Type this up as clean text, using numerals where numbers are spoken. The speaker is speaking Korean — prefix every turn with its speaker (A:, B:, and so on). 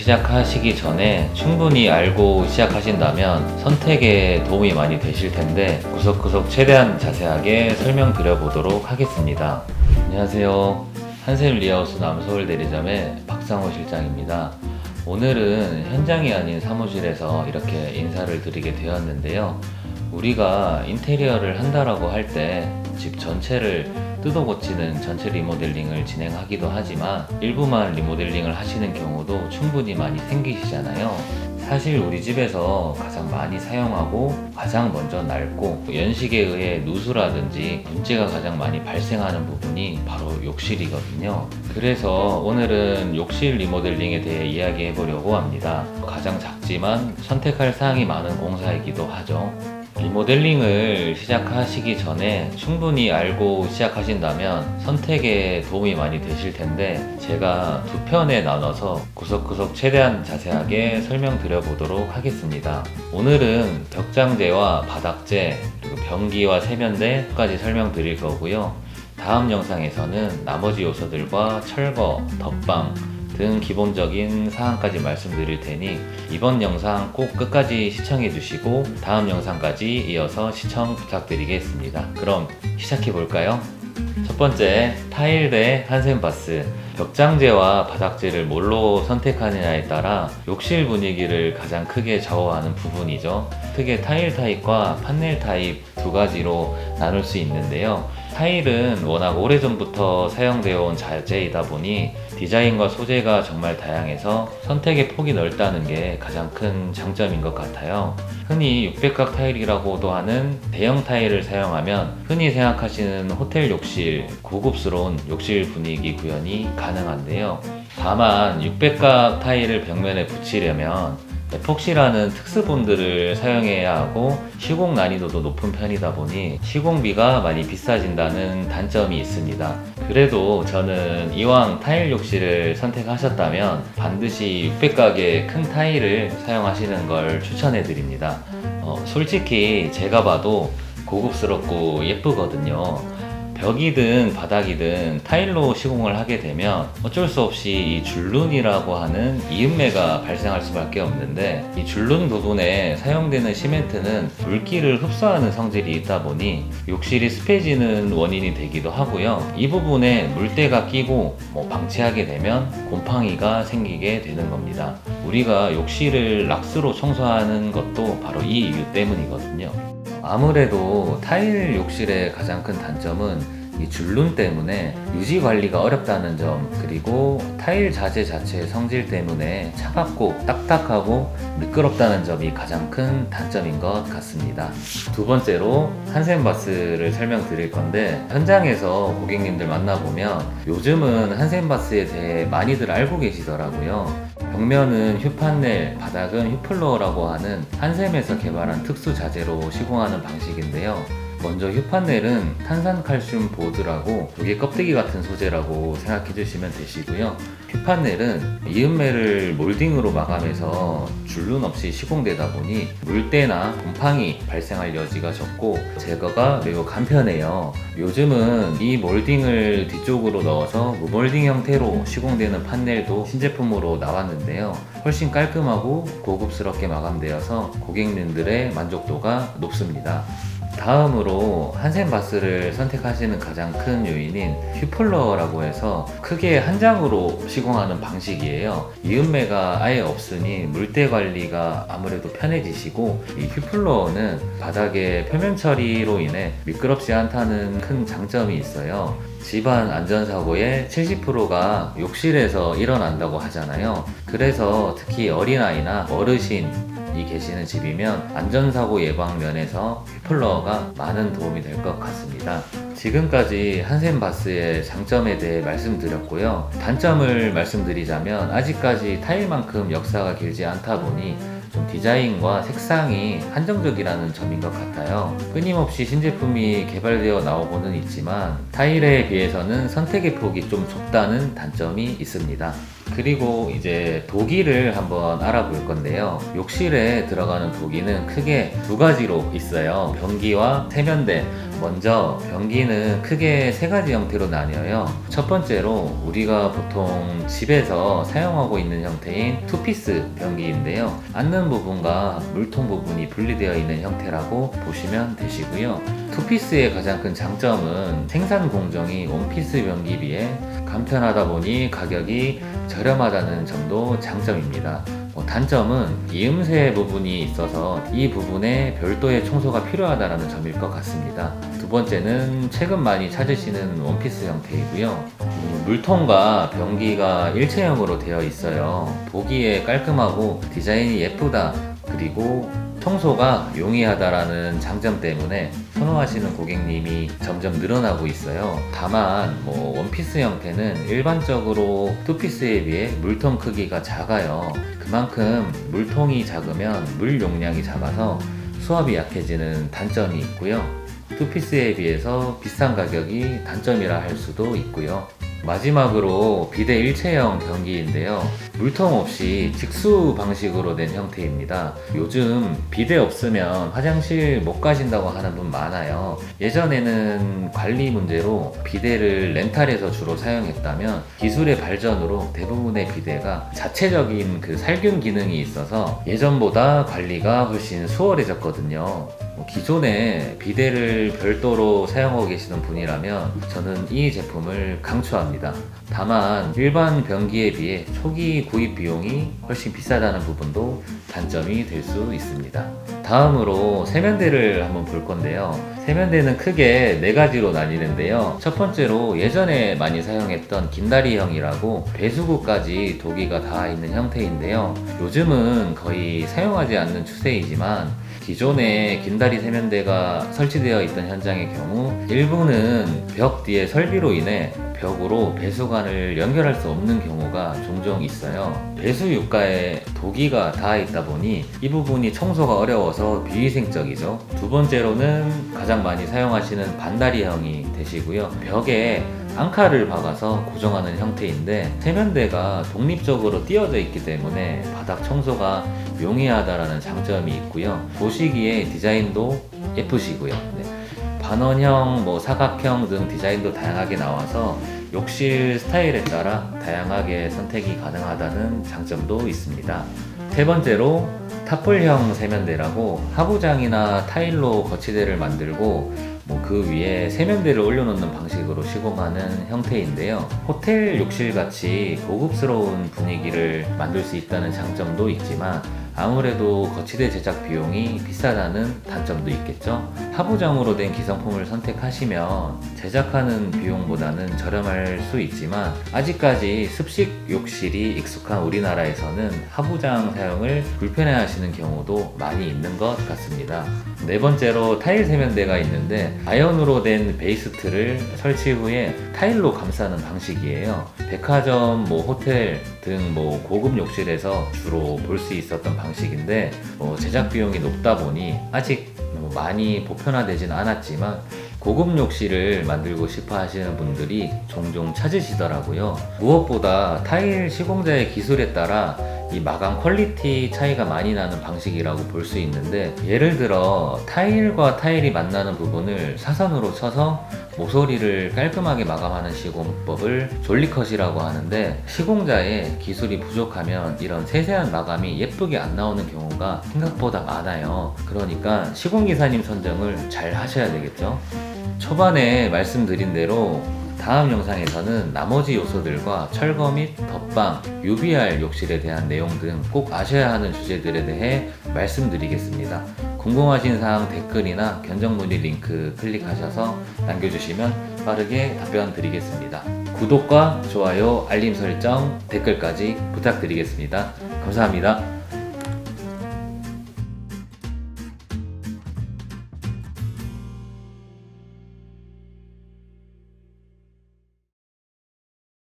A: 시작하시기 전에 충분히 알고 시작하신다면 선택에 도움이 많이 되실 텐데 구석구석 최대한 자세하게 설명드려 보도록 하겠습니다. 안녕하세요. 한샘 리하우스 남서울 대리점의 박상호 실장입니다. 오늘은 현장이 아닌 사무실에서 이렇게 인사를 드리게 되었는데요. 우리가 인테리어를 한다라고 할 때 집 전체를 뜯어 고치는 전체 리모델링을 진행하기도 하지만 일부만 리모델링을 하시는 경우도 충분히 많이 생기시잖아요. 사실 우리 집에서 가장 많이 사용하고 가장 먼저 낡고 연식에 의해 누수라든지 문제가 가장 많이 발생하는 부분이 바로 욕실이거든요. 그래서 오늘은 욕실 리모델링에 대해 이야기해 보려고 합니다. 가장 작지만 선택할 사항이 많은 공사이기도 하죠. 리모델링을 시작하시기 전에 충분히 알고 시작하신다면 선택에 도움이 많이 되실 텐데 제가 두 편에 나눠서 구석구석 최대한 자세하게 설명드려 보도록 하겠습니다. 오늘은 벽장재와 바닥재, 그리고 변기와 세면대까지 설명드릴 거고요. 다음 영상에서는 나머지 요소들과 철거, 덧방 등 기본적인 사항까지 말씀드릴 테니 이번 영상 꼭 끝까지 시청해 주시고 다음 영상까지 이어서 시청 부탁드리겠습니다. 그럼 시작해 볼까요? 첫 번째, 타일 대 한샘바스. 벽장재와 바닥재를 뭘로 선택하느냐에 따라 욕실 분위기를 가장 크게 좌우하는 부분이죠. 크게 타일 타입과 판넬 타입 두 가지로 나눌 수 있는데요. 타일은 워낙 오래전부터 사용되어 온 자재이다 보니 디자인과 소재가 정말 다양해서 선택의 폭이 넓다는 게 가장 큰 장점인 것 같아요. 흔히 600각 타일이라고도 하는 대형 타일을 사용하면 흔히 생각하시는 호텔 욕실, 고급스러운 욕실 분위기 구현이 가능한데요. 다만 600각 타일을 벽면에 붙이려면 에폭시라는 특수본드를 사용해야 하고 시공 난이도도 높은 편이다 보니 시공비가 많이 비싸진다는 단점이 있습니다. 그래도 저는 이왕 타일 욕실을 선택하셨다면 반드시 600각의 큰 타일을 사용하시는 걸 추천해 드립니다. 솔직히 제가 봐도 고급스럽고 예쁘거든요. 벽이든 바닥이든 타일로 시공을 하게 되면 어쩔 수 없이 이 줄눈이라고 하는 이음매가 발생할 수밖에 없는데 이 줄눈 부분에 사용되는 시멘트는 물기를 흡수하는 성질이 있다 보니 욕실이 습해지는 원인이 되기도 하고요. 이 부분에 물때가 끼고 방치하게 되면 곰팡이가 생기게 되는 겁니다. 우리가 욕실을 락스로 청소하는 것도 바로 이 이유 때문이거든요. 아무래도 타일 욕실의 가장 큰 단점은 이 줄눈 때문에 유지 관리가 어렵다는 점, 그리고 타일 자재 자체의 성질 때문에 차갑고 딱딱하고 미끄럽다는 점이 가장 큰 단점인 것 같습니다. 두 번째로 한샘바스를 설명드릴 건데 현장에서 고객님들 만나보면 요즘은 한샘바스에 대해 많이들 알고 계시더라고요. 벽면은 휴판넬, 바닥은 휴플로어라고 하는 한샘에서 개발한 특수 자재로 시공하는 방식인데요. 먼저 휴판넬은 탄산칼슘 보드라고 조개 껍데기 같은 소재라고 생각해 주시면 되시고요. 휴판넬은 이음매를 몰딩으로 마감해서 줄눈 없이 시공되다 보니 물때나 곰팡이 발생할 여지가 적고 제거가 매우 간편해요. 요즘은 이 몰딩을 뒤쪽으로 넣어서 무몰딩 형태로 시공되는 판넬도 신제품으로 나왔는데요. 훨씬 깔끔하고 고급스럽게 마감되어서 고객님들의 만족도가 높습니다. 다음으로 한샘바스를 선택하시는 가장 큰 요인인 휴플러라고 해서 크게 한 장으로 시공하는 방식이에요. 이음매가 아예 없으니 물때 관리가 아무래도 편해지시고 이 휴플러는 바닥의 표면 처리로 인해 미끄럽지 않다는 큰 장점이 있어요. 집안 안전사고의 70%가 욕실에서 일어난다고 하잖아요. 그래서 특히 어린아이나 어르신 계시는 집이면 안전사고 예방 면에서 휴플러가 많은 도움이 될 것 같습니다. 지금까지 한샘바스의 장점에 대해 말씀드렸고요. 단점을 말씀드리자면 아직까지 타일만큼 역사가 길지 않다 보니 좀 디자인과 색상이 한정적이라는 점인 것 같아요. 끊임없이 신제품이 개발되어 나오고는 있지만 타일에 비해서는 선택의 폭이 좀 좁다는 단점이 있습니다. 그리고 이제 도기를 한번 알아볼 건데요. 욕실에 들어가는 도기는 크게 두 가지로 있어요. 변기와 세면대, 먼저 변기는 크게 세 가지 형태로 나뉘어요. 첫 번째로 우리가 보통 집에서 사용하고 있는 형태인 투피스 변기인데요. 앉는 부분과 물통 부분이 분리되어 있는 형태라고 보시면 되시고요. 투피스의 가장 큰 장점은 생산 공정이 원피스 변기에 비해 간편하다 보니 가격이 저렴하다는 점도 장점입니다. 단점은 이음새 부분이 있어서 이 부분에 별도의 청소가 필요하다는 점일 것 같습니다. 두 번째는 최근 많이 찾으시는 원피스 형태이고요. 물통과 변기가 일체형으로 되어 있어요. 보기에 깔끔하고 디자인이 예쁘다, 그리고 청소가 용이하다라는 장점 때문에 선호하시는 고객님이 점점 늘어나고 있어요. 다만 원피스 형태는 일반적으로 투피스에 비해 물통 크기가 작아요. 그만큼 물통이 작으면 물 용량이 작아서 수압이 약해지는 단점이 있고요. 투피스에 비해서 비싼 가격이 단점이라 할 수도 있고요. 마지막으로 비대 일체형 변기인데요. 물통 없이 직수 방식으로 된 형태입니다. 요즘 비대 없으면 화장실 못 가신다고 하는 분 많아요. 예전에는 관리 문제로 비대를 렌탈해서 주로 사용했다면 기술의 발전으로 대부분의 비대가 자체적인 그 살균 기능이 있어서 예전보다 관리가 훨씬 수월해졌거든요. 기존에 비데를 별도로 사용하고 계시는 분이라면 저는 이 제품을 강추합니다. 다만 일반 변기에 비해 초기 구입 비용이 훨씬 비싸다는 부분도 단점이 될 수 있습니다. 다음으로 세면대를 한번 볼 건데요. 세면대는 크게 네 가지로 나뉘는데요. 첫 번째로 예전에 많이 사용했던 긴다리형이라고 배수구까지 도기가 닿아 있는 형태인데요. 요즘은 거의 사용하지 않는 추세이지만 기존에 긴다리 세면대가 설치되어 있던 현장의 경우 일부는 벽 뒤에 설비로 인해 벽으로 배수관을 연결할 수 없는 경우가 종종 있어요. 배수 유가에 도기가 닿아 있다 보니 이 부분이 청소가 어려워서 비위생적이죠. 두 번째로는 가장 많이 사용하시는 반다리형이 되시고요. 벽에 앙카를 박아서 고정하는 형태인데 세면대가 독립적으로 띄어져 있기 때문에 바닥 청소가 용이하다라는 장점이 있고요. 보시기에 디자인도 예쁘시고요. 반원형, 사각형 등 디자인도 다양하게 나와서 욕실 스타일에 따라 다양하게 선택이 가능하다는 장점도 있습니다. 세 번째로 탑볼형 세면대라고 하부장이나 타일로 거치대를 만들고 그 위에 세면대를 올려놓는 방식으로 시공하는 형태인데요. 호텔 욕실같이 고급스러운 분위기를 만들 수 있다는 장점도 있지만 아무래도 거치대 제작 비용이 비싸다는 단점도 있겠죠. 하부장으로 된 기성품을 선택하시면 제작하는 비용보다는 저렴할 수 있지만 아직까지 습식 욕실이 익숙한 우리나라에서는 하부장 사용을 불편해하시는 경우도 많이 있는 것 같습니다. 네 번째로 타일 세면대가 있는데 아연으로 된 베이스틀을 설치 후에 타일로 감싸는 방식이에요. 백화점, 호텔 등 고급 욕실에서 주로 볼 수 있었던 방식인데 제작 비용이 높다 보니 아직 많이 보편화되진 않았지만 고급 욕실을 만들고 싶어 하시는 분들이 종종 찾으시더라고요. 무엇보다 타일 시공자의 기술에 따라 이 마감 퀄리티 차이가 많이 나는 방식이라고 볼 수 있는데 예를 들어 타일과 타일이 만나는 부분을 사선으로 쳐서 모서리를 깔끔하게 마감하는 시공법을 졸리컷이라고 하는데 시공자의 기술이 부족하면 이런 세세한 마감이 예쁘게 안 나오는 경우가 생각보다 많아요. 그러니까 시공기사님 선정을 잘 하셔야 되겠죠. 초반에 말씀드린 대로 다음 영상에서는 나머지 요소들과 철거 및 덧방, UBR 욕실에 대한 내용 등 꼭 아셔야 하는 주제들에 대해 말씀드리겠습니다. 궁금하신 사항 댓글이나 견적 문의 링크 클릭하셔서 남겨주시면 빠르게 답변 드리겠습니다. 구독과 좋아요, 알림 설정, 댓글까지 부탁드리겠습니다. 감사합니다.